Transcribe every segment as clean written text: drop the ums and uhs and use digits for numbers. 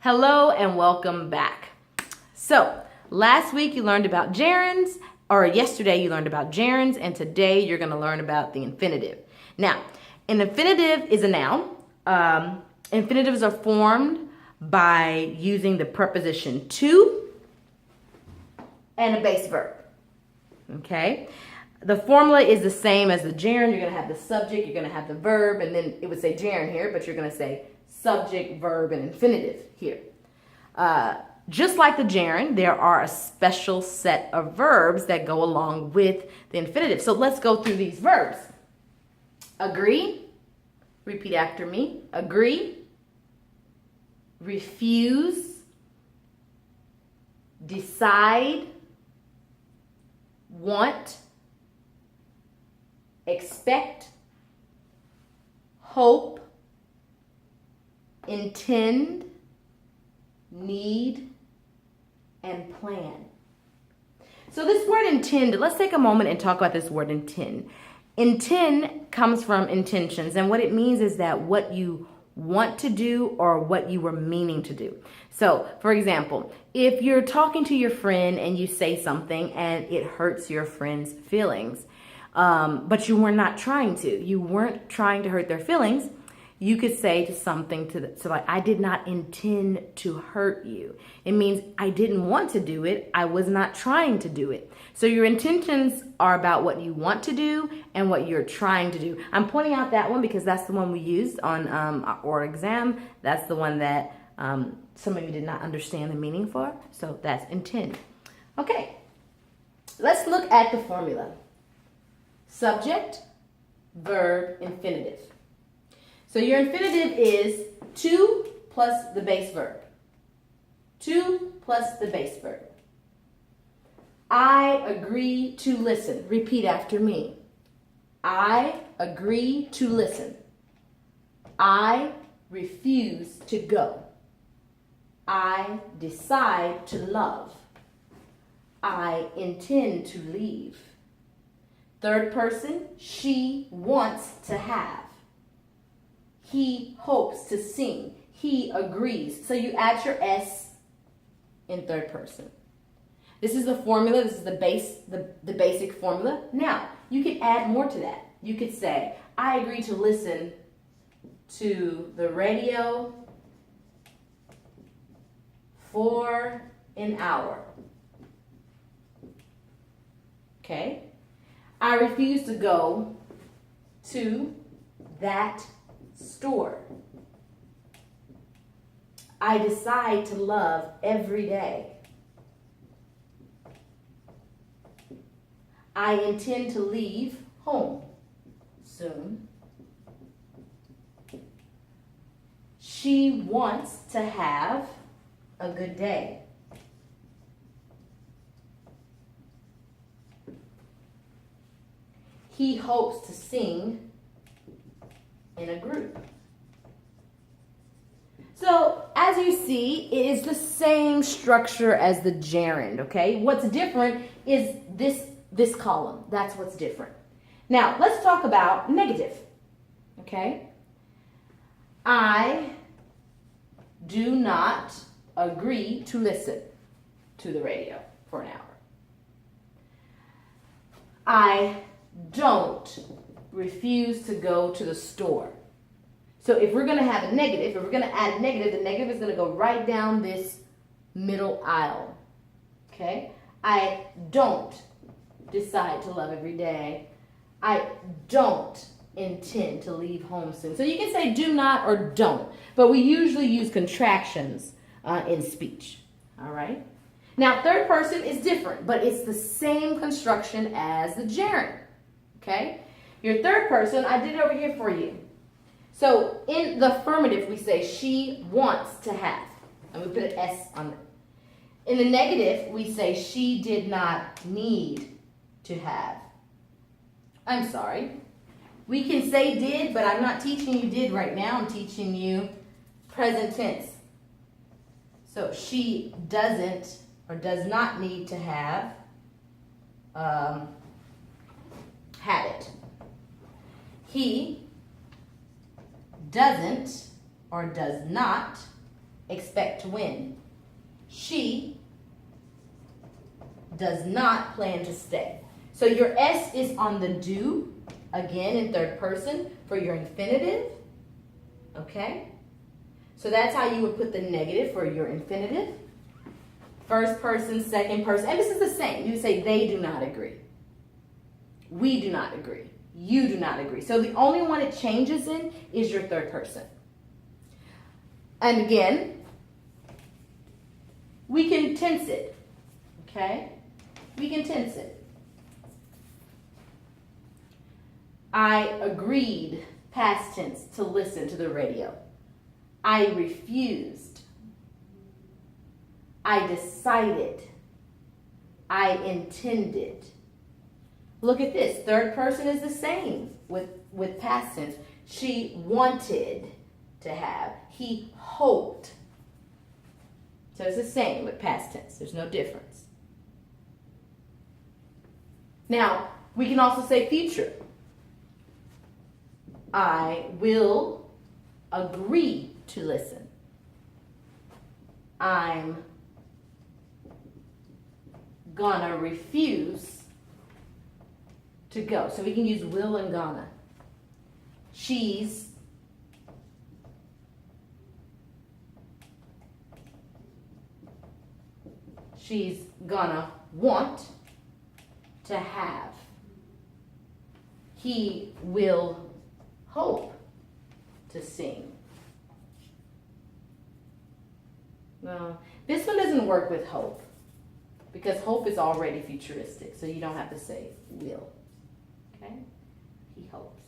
Hello and welcome back. So, last week you learned about gerunds, or yesterday you learned about gerunds, and today you're going to learn about the infinitive. Now, an infinitive is a noun. Infinitives are formed by using the preposition to and a base verb. Okay? The formula is the same as the gerund. You're going to have the subject, you're going to have the verb, and then it would say gerund here, but you're going to say subject, verb, and infinitive here. Just like the gerund, there are a special set of verbs that go along with the infinitive. So let's go through these verbs. Agree. Repeat after me. Agree. Refuse. Decide. Want. Expect. Hope. Intend, need, and plan. So this word intend, let's take a moment and talk about this word intend. Intend comes from intentions, and what it means is that what you want to do or what you were meaning to do. So, for example, if you're talking to your friend and you say something and it hurts your friend's feelings, but you were not trying to. You weren't trying to hurt their feelings. You could say to something to like, I did not intend to hurt you. It means I didn't want to do it. I was not trying to do it. So your intentions are about what you want to do and what you're trying to do. I'm pointing out that one because that's the one we used on our exam. That's the one that some of you did not understand the meaning for. So that's intend. Okay, let's look at the formula. Subject, verb, infinitive. So your infinitive is to plus the base verb. To plus the base verb. I agree to listen. Repeat after me. I agree to listen. I refuse to go. I decide to love. I intend to leave. Third person, she wants to have. He hopes to sing. He agrees. So you add your S in third person. This is the formula. This is the basic formula. Now, you can add more to that. You could say, I agree to listen to the radio for an hour. Okay? I refuse to go to that store. I decide to love every day. I intend to leave home soon. She wants to have a good day. He hopes to sing in a group. So, as you see, it is the same structure as the gerund, okay? What's different is this column. That's what's different. Now, let's talk about negative, okay? I do not agree to listen to the radio for an hour. I don't refuse to go to the store. So if we're going to have a negative, if we're going to add a negative, the negative is going to go right down this middle aisle. Okay? I don't decide to love every day. I don't intend to leave home soon. So you can say do not or don't, but we usually use contractions in speech. All right? Now, third person is different, but it's the same construction as the gerund. Okay? Your third person, I did it over here for you. So in the affirmative, we say she wants to have. And we put an S on it. In the negative, we say she did not need to have. I'm sorry. We can say did, but I'm not teaching you did right now. I'm teaching you present tense. So she doesn't or does not need to have had it. He doesn't or does not expect to win. She does not plan to stay. So your S is on the do, again in third person for your infinitive. Okay? So that's how you would put the negative for your infinitive. First person, second person. And this is the same. You say they do not agree. We do not agree. You do not agree. So the only one it changes in is your third person. And again, we can tense it. Okay? We can tense it. I agreed, past tense, to listen to the radio. I refused. I decided. I intended. Look at this. Third person is the same with past tense. She wanted to have. He hoped. So it's the same with past tense. There's no difference. Now, we can also say future. I will agree to listen. I'm gonna refuse to go. So we can use will and gonna. She's gonna want to have. He will hope to sing. Well, this one doesn't work with hope because hope is already futuristic, so you don't have to say will. Okay? He hopes.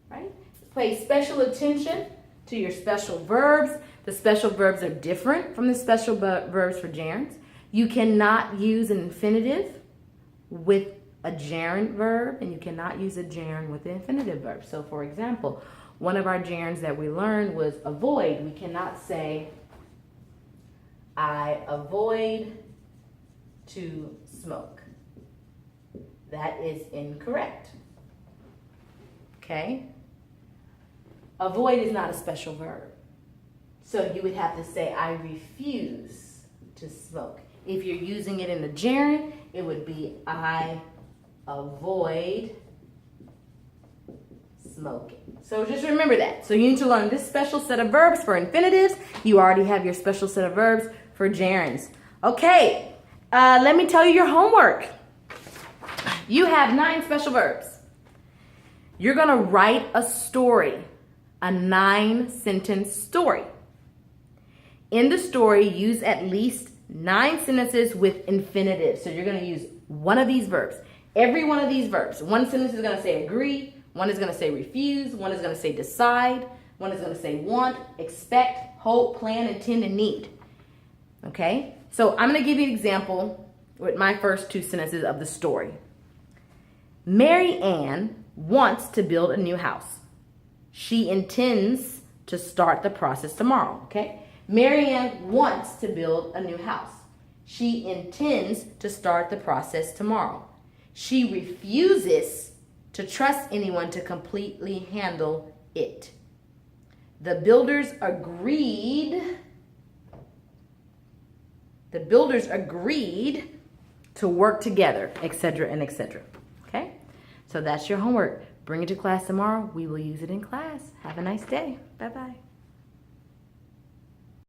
Right? Pay special attention to your special verbs. The special verbs are different from the special verbs for gerunds. You cannot use an infinitive with a gerund verb, and you cannot use a gerund with the infinitive verb. So, for example, one of our gerunds that we learned was avoid. We cannot say, I avoid to smoke. That is incorrect. Okay? Avoid is not a special verb. So you would have to say, I refuse to smoke. If you're using it in the gerund, it would be, I avoid smoking. So just remember that. So you need to learn this special set of verbs for infinitives. You already have your special set of verbs for gerunds. Okay, let me tell you your homework. You have 9 special verbs. You're going to write a story, a 9-sentence story. In the story, use at least 9 sentences with infinitives. So you're going to use one of these verbs. Every one of these verbs. One sentence is going to say agree. One is going to say refuse. One is going to say decide. One is going to say want, expect, hope, plan, intend, and need. Okay? So I'm going to give you an example with my first 2 sentences of the story. Mary Ann wants to build a new house. She intends to start the process tomorrow. Okay? Mary Ann wants to build a new house. She intends to start the process tomorrow. She refuses to trust anyone to completely handle it. The builders agreed to work together, etc. and etc. Okay? So that's your homework. Bring it to class tomorrow. We will use it in class. Have a nice day. Bye-bye.